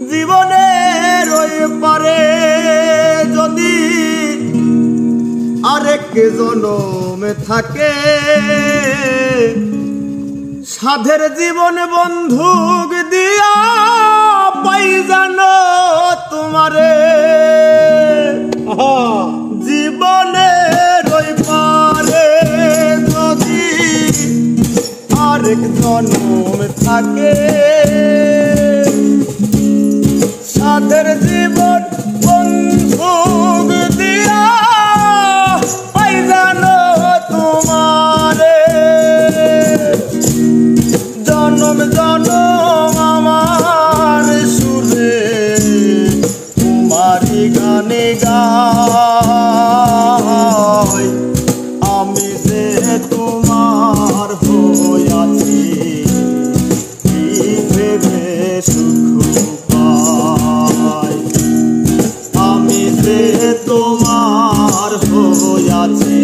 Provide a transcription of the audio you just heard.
জীবনের ওই পারে যদি আরেক জনম থাকে, সাধের জীবন বন্ধুক দিয়া পাই জানো তোমারে। জীবনের ওই পারে যদি আরেক জনম থাকে, সাধের জীবন বন্ধুক দিয়া পাই জানো তোমারে। জনম জনম আমার সুরে তোমারি গানে গাই, আমি যে তোমার হইয়াছি ভেবে সুখ পাই। আমি যে তোমার হইয়াছি